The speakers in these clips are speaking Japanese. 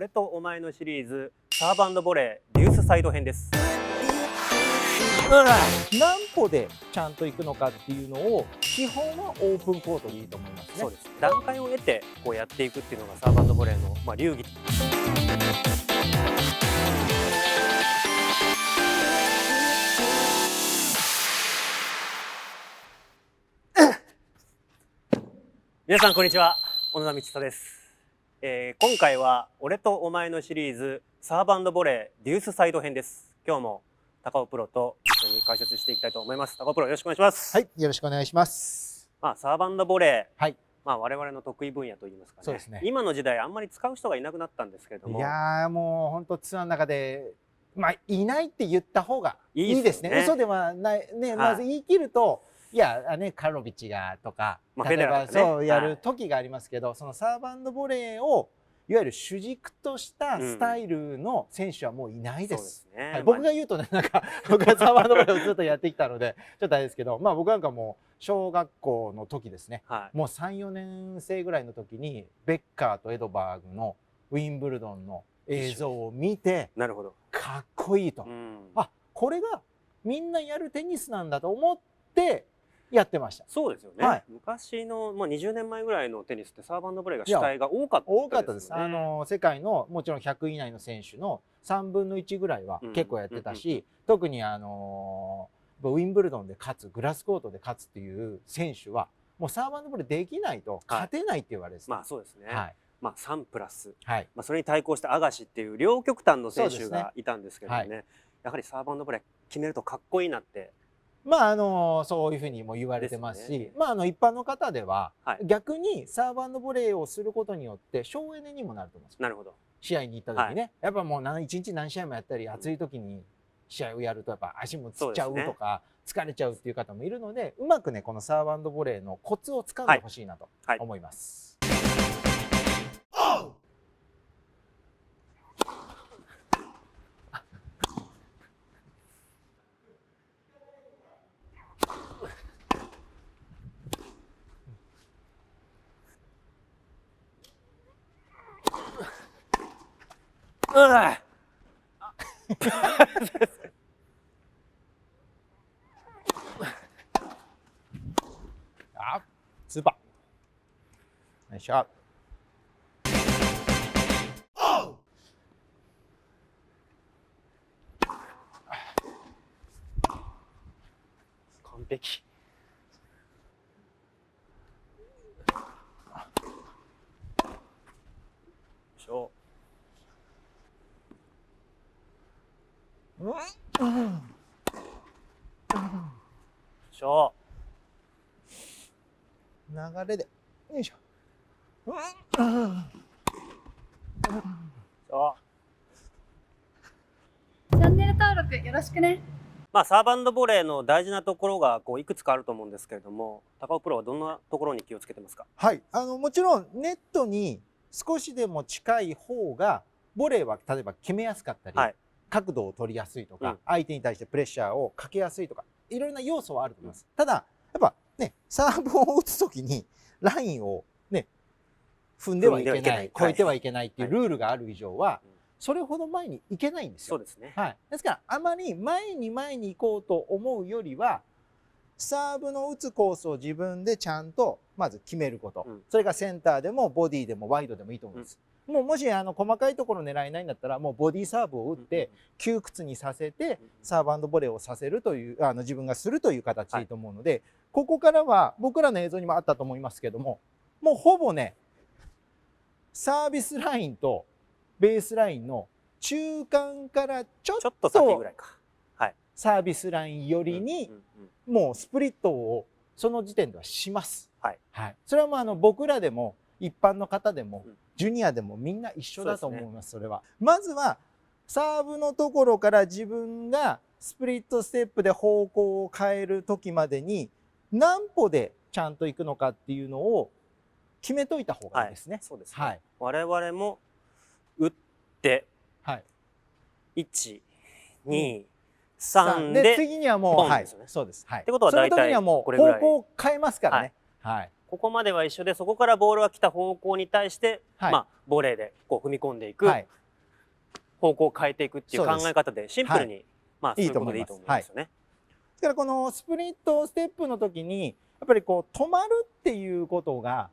俺とお前のシリーズサーブ&ボレーデュースサイド編です。何歩でちゃんと行くのかっていうのを基本はオープンコートでいいと思いますね。そうです。段階を得てこうやっていくっていうのがサーブ&ボレーの流儀。皆さんこんにちは、小野田道人です。今回は俺とお前のシリーズサーブ&ボレーデュースサイド編です。今日も高尾プロと一緒に解説していきたいと思います。高尾プロよろしくお願いします。はい、よろしくお願いします。サーブ&ボレー、はい、我々の得意分野といいますかね。そうですね。今の時代あんまり使う人がいなくなったんですけれども。いやーもう本当ツアーの中でいないって言った方がいいですね。嘘ではないね。まず言い切ると。いやカロビッチがとか、例えばそうやる時がありますけど、そのサーブ&ボレーをいわゆる主軸としたスタイルの選手はもういないです。僕が言うとね、なんか僕はサーブ&ボレーをずっとやってきたのでちょっとあれですけど、僕なんかもう小学校の時ですね、もう3、4年生ぐらいの時にベッカーとエドバーグのウィンブルドンの映像を見て、なるほど、かっこいいと、これがみんなやるテニスなんだと思ってやってました。そうですよね。昔の20年前ぐらいのテニスってサーブ&ボレーが主体が多かったですね。世界のもちろん100位以内の選手の3分の1ぐらいは結構やってたし、特にウィンブルドンで勝つ、グラスコートで勝つっていう選手はもうサーブ&ボレーできないと勝てないって言われてた。そうですね。3プラス、はい、それに対抗してアガシっていう両極端の選手がいたんですけどね、やはりサーブ&ボレー決めるとかっこいいなってそういうふうにも言われてますし、一般の方では逆にサーブ&ボレーをすることによって省エネにもなると思うんですよ。なるほど。試合に行った時ね、やっぱもう一日何試合もやったり、暑い時に試合をやるとやっぱ足もつっちゃうとか疲れちゃうっていう方もいるので、うまくねこのサーブ&ボレーのコツをつかんでほしいなと思います。スーパー。よいしょ。完璧。流れでよいしょ。チャンネル登録よろしくね。サーブ&ボレーの大事なところがいくつかあると思うんですけれども、高尾プロはどんなところに気をつけてますか？はい、もちろんネットに少しでも近い方がボレーは例えば決めやすかったり、角度を取りやすいとか、相手に対してプレッシャーをかけやすいとか、いろいろな要素はあると思います。ただやっぱね、サーブを打つ時にラインをね踏んではいけない、越えてはいけないっていうルールがある以上は、それほど前に行けないんですよ。そうですね。ですからあまり前に行こうと思うよりは、サーブの打つコースを自分でちゃんとまず決めること、それがセンターでもボディでもワイドでもいいと思うんです。もし細かいところ狙えないんだったら、もうボディサーブを打って窮屈にさせてサーブ&ボレーをさせるという、自分がするという形でいいと思うので、ここからは僕らの映像にもあったと思いますけども、もうほぼねサービスラインとベースラインの中間からちょっと先ぐらいか、サービスライン寄りにもうスプリットをその時点ではします。それはもう僕らでも一般の方でもジュニアでもみんな一緒だと思います。それはまずはサーブのところから自分がスプリットステップで方向を変える時までに何歩でちゃんと行くのかっていうのを決めといた方がいいですね。我々も打って1、2、3で次にはもうそうです。ってことは大体その時にはもう方向を変えますからね。ここまでは一緒で、そこからボールが来た方向に対して、はい、まあボレーでこう踏み込んでいく、はい、方向を変えていくっていう考え方でシンプルに、はい、まあそういうことでいいと思いますよね。だからこのスプリットステップの時にやっぱりこう止まるっていうことが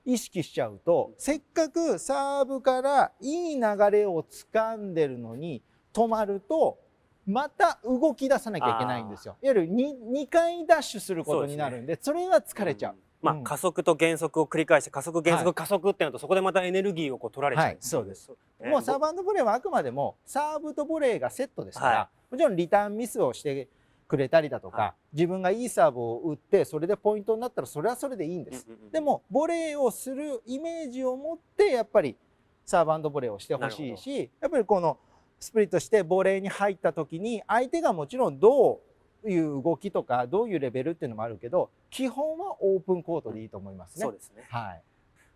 意識しちゃうと、せっかくサーブからいい流れを掴んでるのに止まるとまた動き出さなきゃいけないんですよ。いわゆる 2回ダッシュすることになるんで、それは疲れちゃう。まあ加速と減速を繰り返して加速減速加速ってなると、そこでまたエネルギーをこう取られちゃう。はい、そうです。もうサーブ&ボレーはあくまでもサーブとボレーがセットですから、もちろんリターンミスをしてくれたりだとか、自分がいいサーブを打ってそれでポイントになったらそれはそれでいいんです。でもボレーをするイメージを持ってやっぱりサーブ&ボレーをしてほしいし、やっぱりこのスプリットしてボレーに入った時に相手がもちろんどういう動きとかどういうレベルっていうのもあるけど、基本はオープンコートでいいと思いますね。そうですね。はい。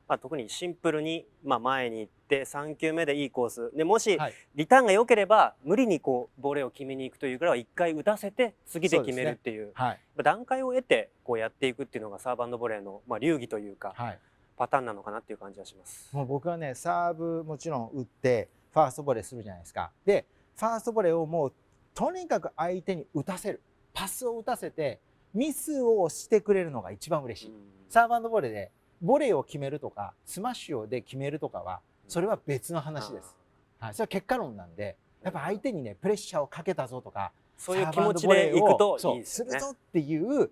まあ、特にシンプルに、まあ、前に行って3球目でいいコースで、もしリターンが良ければ無理にこうボレーを決めに行くというからは1回打たせて次で決めるっていう、はい、段階を得てこうやっていくっていうのがサーブ&ボレーの、まあ、流儀というか、はい、パターンなのかなっていう感じはします。もう僕はね、サーブもちろん打ってファーストボレーするじゃないですか。でファーストボレーをもうとにかく相手に打たせる、パスを打たせてミスをしてくれるのが一番嬉しい。サーブ&ボレーでボレーを決めるとかスマッシュで決めるとかはそれは別の話です。はい、それは結果論なんで、やっぱ相手にねプレッシャーをかけたぞとか、そういう気持ちでいくといいですね。するぞっていう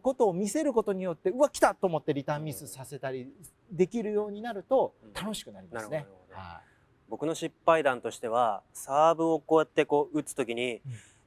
ことを見せることによって、うわ来たと思ってリターンミスさせたりできるようになると楽しくなりますね。僕の失敗談としては、サーブをこうやってこう打つときに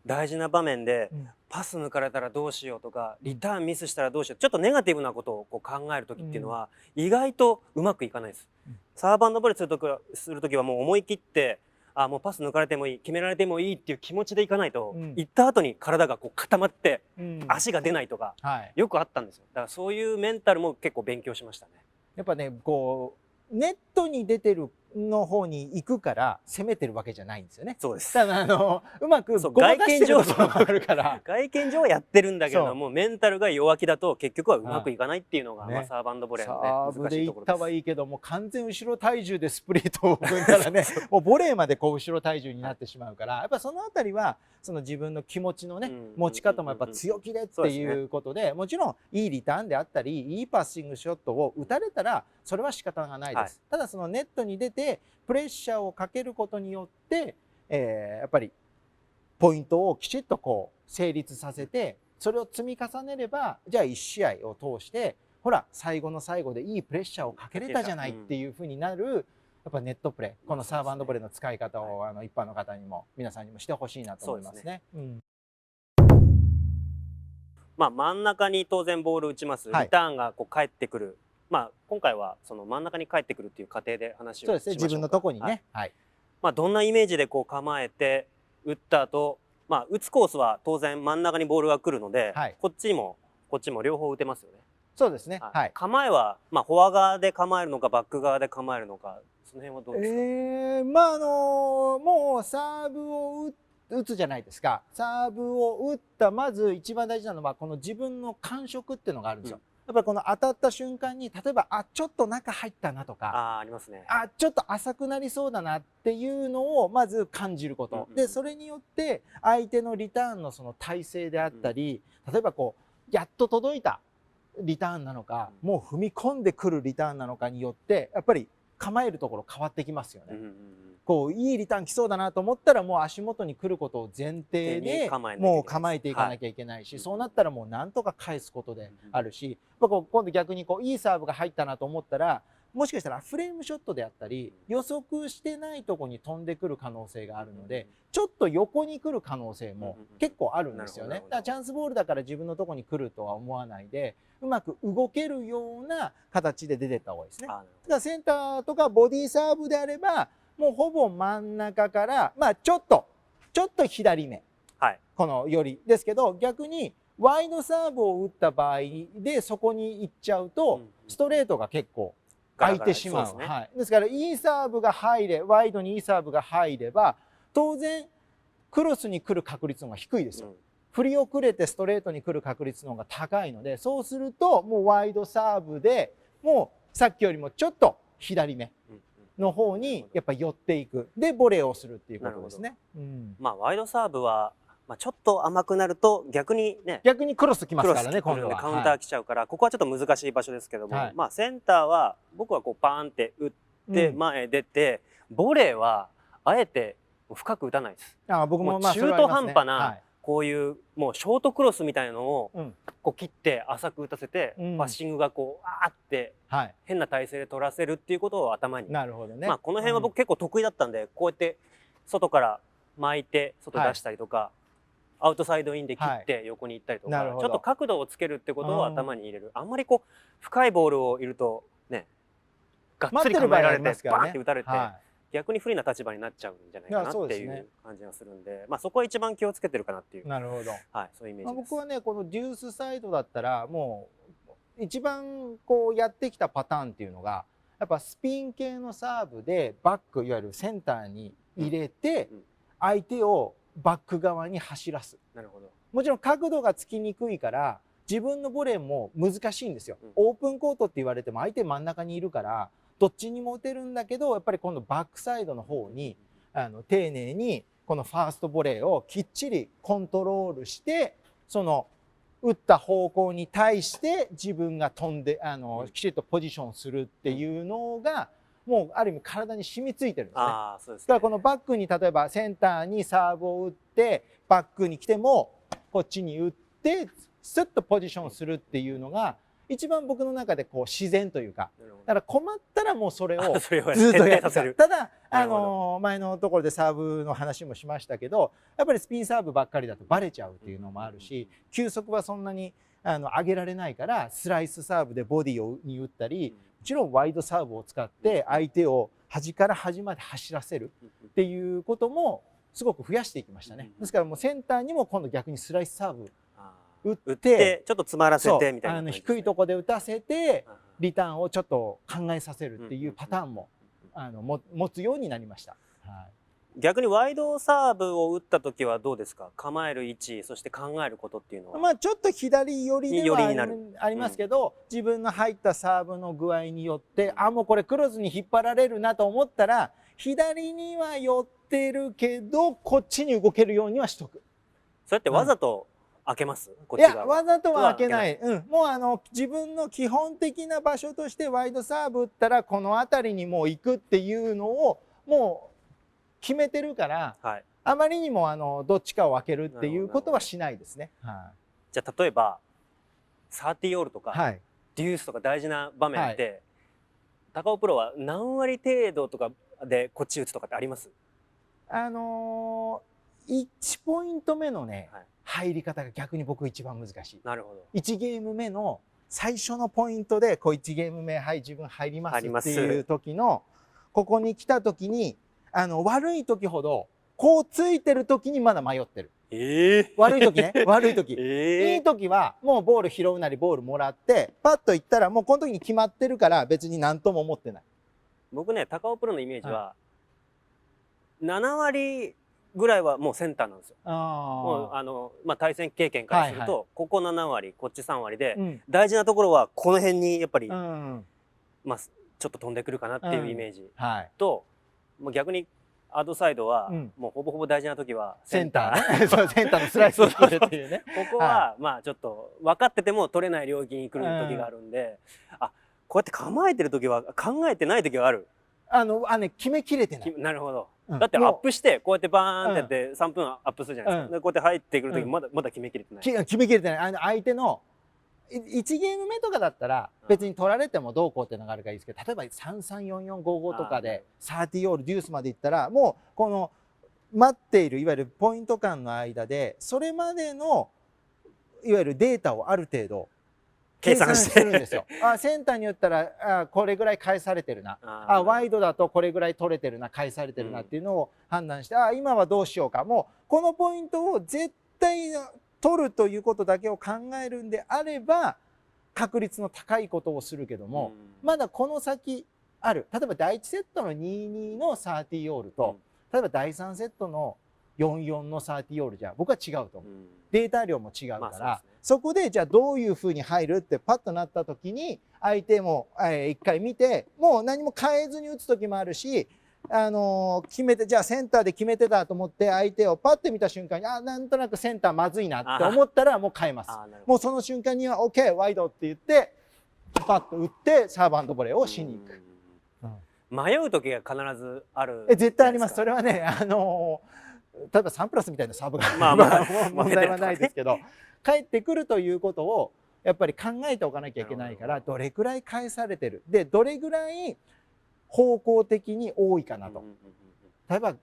大事な場面でパス抜かれたらどうしようとかリターンミスしたらどうしよう、ちょっとネガティブなことをこう考える時っていうのは意外とうまくいかないです。サーブ&ボレーする時はもう思い切って、もうパス抜かれてもいい、決められてもいいっていう気持ちでいかないと、行った後に体がこう固まって足が出ないとかよくあったんですよ。だからそういうメンタルも結構勉強しましたね。やっぱね、こうネットに出てるの方に行くから攻めてるわけじゃないんですよね。そうです。ただうまく外見上もあるから外見上はやってるんだけども、メンタルが弱気だと結局はうまくいかないっていうのが、まあサーブ&ボレーのね、難しいところです。サーブで行ったはいいけども完全後ろ体重でスプリットを踏んだらねもうボレーまでこう後ろ体重になってしまうから、やっぱそのあたりはその自分の気持ちのね持ち方もやっぱ強気でっていうことで、もちろんいいリターンであったりいいパッシングショットを打たれたらそれは仕方がないです。ただそのネットに出てプレッシャーをかけることによって、やっぱりポイントをきちっとこう成立させて、それを積み重ねれば、じゃあ1試合を通してほら最後の最後でいいプレッシャーをかけれたじゃないっていうふうになる、やっぱネットプレー、このサーブ&ボレーの使い方を一般の方にも皆さんにもしてほしいなと思いますね。まあ真ん中に当然ボール打ちます。リターンがこう返ってくる。まあ今回はその真ん中に帰ってくるっていう過程で話をしましょうか。そうですね、自分のとこにね。まあどんなイメージでこう構えて打った後、まあ打つコースは当然真ん中にボールが来るので、こっちもこっちも両方打てますよね。そうですね。構えはまあフォア側で構えるのかバック側で構えるのか、その辺はどうですか。まあもうサーブを打つじゃないですか。サーブを打ったまず一番大事なのはこの自分の感触っていうのがあるんですよ。やっぱりこの当たった瞬間に、例えばちょっと中入ったなとか、ありますね。ちょっと浅くなりそうだなっていうのをまず感じること、でそれによって相手のリターンのその体勢であったり、例えばこうやっと届いたリターンなのか、もう踏み込んでくるリターンなのかによってやっぱり構えるところ変わってきますよね。こういいリターン来そうだなと思ったらもう足元に来ることを前提でもう構えていかなきゃいけないし、そうなったらもうなんとか返すことであるし、今度逆にこういいサーブが入ったなと思ったら、もしかしたらフレームショットであったり予測してないとこに飛んでくる可能性があるので、ちょっと横に来る可能性も結構あるんですよね。だからチャンスボールだから自分のとこに来るとは思わないで、うまく動けるような形で出てった方がいいですね。だからセンターとかボディーサーブであればもうほぼ真ん中から、まあちょっと左目、この寄りですけど、逆にワイドサーブを打った場合でそこに行っちゃうとストレートが結構空いてしまう。ですからいいサーブが入れ、ワイドにいいサーブが入れば当然クロスに来る確率が低いですよ。振り遅れてストレートに来る確率の方が高いので、そうするともうワイドサーブでもうさっきよりもちょっと左目の方にやっぱ寄っていく、でボレーをするっていうことですね。まあワイドサーブは、まあ、ちょっと甘くなると逆にね、逆にクロスきますからね、今度はカウンター来ちゃうから、ここはちょっと難しい場所ですけども、まあセンターは僕はこうパーンって打って前へ出て、ボレーはあえて深く打たないです。僕も中途半端なこういうもうショートクロスみたいのをこう切って浅く打たせて、パッシングがこうあーって変な体勢で取らせるっていうことを頭に、まあこの辺は僕結構得意だったんで、こうやって外から巻いて外出したりとか、アウトサイドインで切って横に行ったりとか、ちょっと角度をつけるってことを頭に入れる。あんまりこう深いボールを入れるとね、がっつり構えられてバーンって打たれて、逆に不利な立場になっちゃうんじゃないかなっていう感じがするんで、まあそこは一番気をつけてるかなっていう。なるほど。はい、そういうイメージです。僕はね、このデュースサイドだったらもう一番こうやってきたパターンっていうのが、やっぱスピン系のサーブでバック、いわゆるセンターに入れて相手をバック側に走らす。なるほど。もちろん角度がつきにくいから自分のボレーも難しいんですよ。オープンコートって言われても相手真ん中にいるからどっちにも打てるんだけど、やっぱり今度バックサイドの方に丁寧にこのファーストボレーをきっちりコントロールして、その打った方向に対して自分が飛んできちっとポジションするっていうのがもうある意味体に染みついてるんですね。だからこのバックに例えばセンターにサーブを打ってバックに来てもこっちに打ってスッとポジションするっていうのが一番僕の中でこう自然というか、だから困ったらもうそれをずっとやってる。ただ前のところでサーブの話もしましたけど、やっぱりスピンサーブばっかりだとバレちゃうっていうのもあるし、球速はそんなに上げられないからスライスサーブでボディに打ったり、もちろんワイドサーブを使って相手を端から端まで走らせるっていうこともすごく増やしていきましたね。ですからもうセンターにも今度逆にスライスサーブ打ってちょっと詰まらせてみたいな、低いところで打たせてリターンをちょっと考えさせるっていうパターンも持つようになりました。逆にワイドサーブを打った時はどうですか？構える位置、そして考えることっていうのは。まあちょっと左寄りではありますけど、自分の入ったサーブの具合によって、もうこれクロスに引っ張られるなと思ったら左には寄ってるけどこっちに動けるようにはしとく。それってわざと開けます？こっち側。いや、わざとは開けない。もう自分の基本的な場所としてワイドサーブ打ったらこの辺りにもう行くっていうのをもう決めてるから、あまりにもどっちかを開けるっていうことはしないですね。じゃあ例えば30オールとかデュースとか大事な場面って高尾プロは何割程度とかでこっち打つとかってあります？1ポイント目のね、入り方が逆に僕一番難しい。なるほど。1ゲーム目の最初のポイントでこう1ゲーム目自分入りますっていう時のここに来た時に悪い時ほどこうついてる時にまだ迷ってる。悪い時ね、悪い時。いい時はもうボール拾うなりボールもらってパッといったらもうこの時に決まってるから別に何とも思ってない。僕ね、高尾プロのイメージは7割ぐらいはもうセンターなんですよ。もう対戦経験からするとここ7割こっち3割で、大事なところはこの辺にやっぱり、ちょっと飛んでくるかなっていうイメージと、もう逆にアドサイドはもうほぼほぼ大事な時はセンターセンターのスライスを取るっていうね。ここはまあちょっと分かってても取れない領域に来る時があるんで、こうやって構えてる時は考えてない時がある。決めきれてない。なるほど。だってアップしてこうやってバーンってやって3分アップするじゃないですか。でこうやって入ってくる時まだ決めきれてない。決めきれてない。相手の1ゲーム目とかだったら別に取られてもどうこうっていうのがあるからいいですけど、例えば334455とかで30オールデュースまでいったらもうこの待っているいわゆるポイント間の間でそれまでのいわゆるデータをある程度計算してるんですよ。センターに打ったらこれぐらい返されてるな、ワイドだとこれぐらい取れてるな、返されてるなっていうのを判断して、今はどうしようか、もうこのポイントを絶対取るということだけを考えるんであれば確率の高いことをするけども、まだこの先ある、例えば第1セットの2-2の30オールと例えば第3セットの4-4の30オールじゃ僕は違うと思う。データ量も違うから、まあそうですねそこでじゃあどういうふうに入るってパッとなった時に相手も一回見てもう何も変えずに打つ時もあるし、決めてじゃあセンターで決めてたと思って相手をパッて見た瞬間になんとなくセンターまずいなって思ったらもう変えます。もうその瞬間には OK ワイドって言ってパッと打ってサーブ&ボレーをしに行く。迷う時が必ずある。絶対あります。それはね例えばサンプラスみたいなサーブが問題はないですけど、帰ってくるということをやっぱり考えておかなきゃいけないから、どれくらい返されてるでどれぐらい方向的に多いかなと。例えば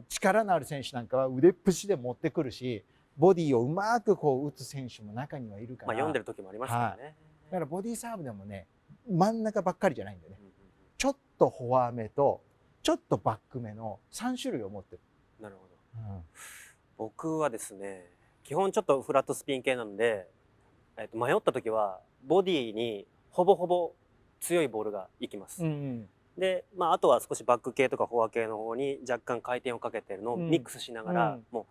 力のある選手なんかは腕っぷしで持ってくるし、ボディをうまくこう打つ選手も中にはいるから、読んでる時もありますからね。だからボディサーブでもね真ん中ばっかりじゃないんでね、ちょっとフォア目とちょっとバック目の3種類を持ってる。なるほど。僕はですね、基本ちょっとフラットスピン系なので、迷った時はボディにほぼほぼ強いボールがいきます。で、あとは少しバック系とかフォア系の方に若干回転をかけてるのをミックスしながら、もう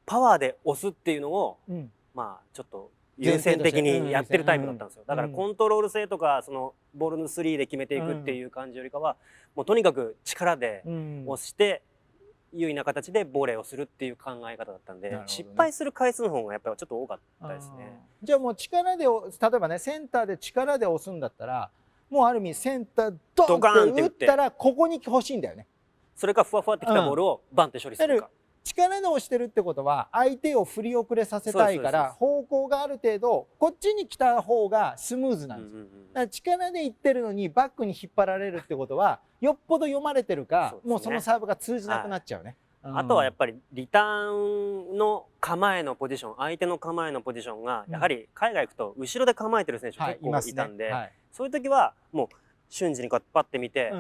パワーで押すっていうのを、ちょっと優先的にやってるタイプだったんですよ。だからコントロール性とかそのボールのスリーで決めていくっていう感じよりかは、もうとにかく力で押して優位な形でボレーをするっていう考え方だったんで、失敗する回数の方がやっぱりちょっと多かったですね。じゃあもう力で例えばねセンターで力で押すんだったら、もうある意味センタードンって打ったらここに欲しいんだよね。それかふわふわってきたボールをバンって処理するか。力で押してるってことは相手を振り遅れさせたいから方向がある程度こっちに来た方がスムーズなんですよ。だから力でいってるのにバックに引っ張られるってことはよっぽど読まれてるか、もうそのサーブが通じなくなっちゃうね。あとはやっぱりリターンの構えのポジション、相手の構えのポジションがやはり海外行くと後ろで構えてる選手結構いたんで、そういう時はもう瞬時にこうパッて見て、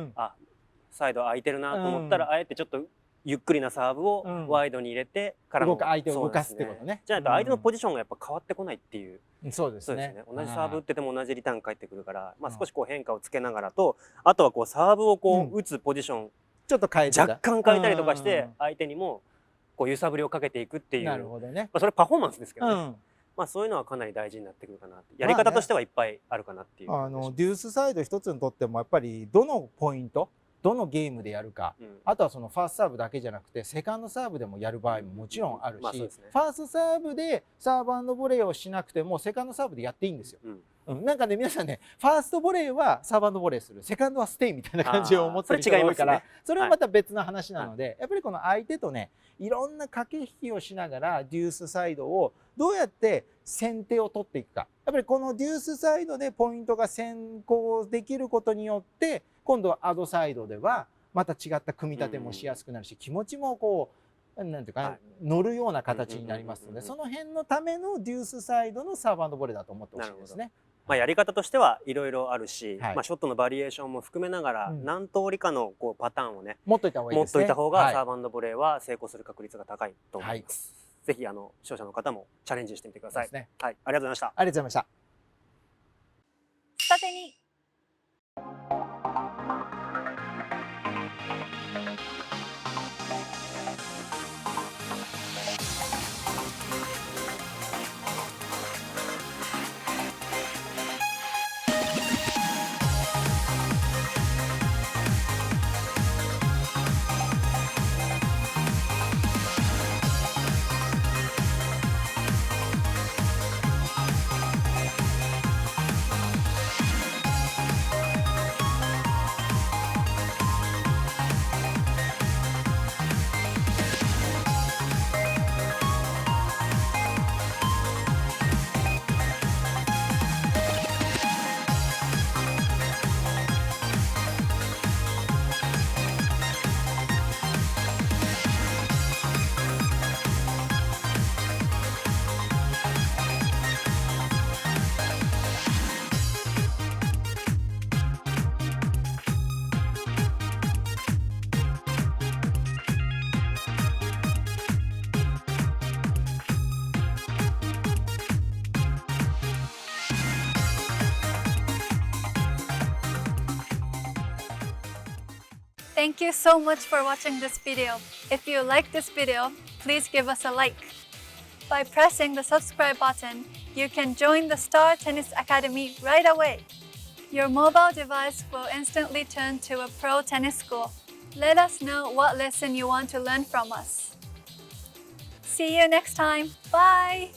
サイド空いてるなと思ったらあえてちょっとゆっくりなサーブをワイドに入れてからの相手を動かすってことね。じゃないと相手のポジションがやっぱ変わってこないっていう。そうですね。同じサーブ打ってても同じリターン返ってくるから、少しこう変化をつけながらと、あとはこうサーブをこう打つポジションちょっと変えて若干変えたりとかして相手にもこう揺さぶりをかけていくっていう。なるほどね。それパフォーマンスですけどね。そういうのはかなり大事になってくるかなって。やり方としてはいっぱいあるかなっていう。デュースサイド一つにとってもやっぱりどのポイントどのゲームでやるか、あとはそのファーストサーブだけじゃなくてセカンドサーブでもやる場合ももちろんあるし、ファーストサーブでサーブ&ボレーをしなくてもセカンドサーブでやっていいんですよ。なんかね皆さんねファーストボレーはサーブ&ボレーする、セカンドはステイみたいな感じを思ってる人が多いから、それはまた別の話なので、やっぱりこの相手とねいろんな駆け引きをしながらデュースサイドをどうやって先手を取っていくか。やっぱりこのデュースサイドでポイントが先行できることによって今度はアドサイドではまた違った組み立てもしやすくなるし、気持ちもこうなんていうか乗るような形になりますので、その辺のためのデュースサイドのサーブ&ボレーだと思ってほしいですね。やり方としてはいろいろあるし、ショットのバリエーションも含めながら何通りかのこうパターンをね持っといた方がいいですね。持っといた方がサーブ&ボレーは成功する確率が高いと思います。ぜひ視聴者の方もチャレンジしてみてください。はい、ありがとうございました。ありがとうございました。下手にThank you so much for watching this video. If you like this video, please give us a like. By pressing the subscribe button, you can join the Star Tennis Academy right away. Your mobile device will instantly turn to a pro tennis school. Let us know what lesson you want to learn from us. See you next time. Bye!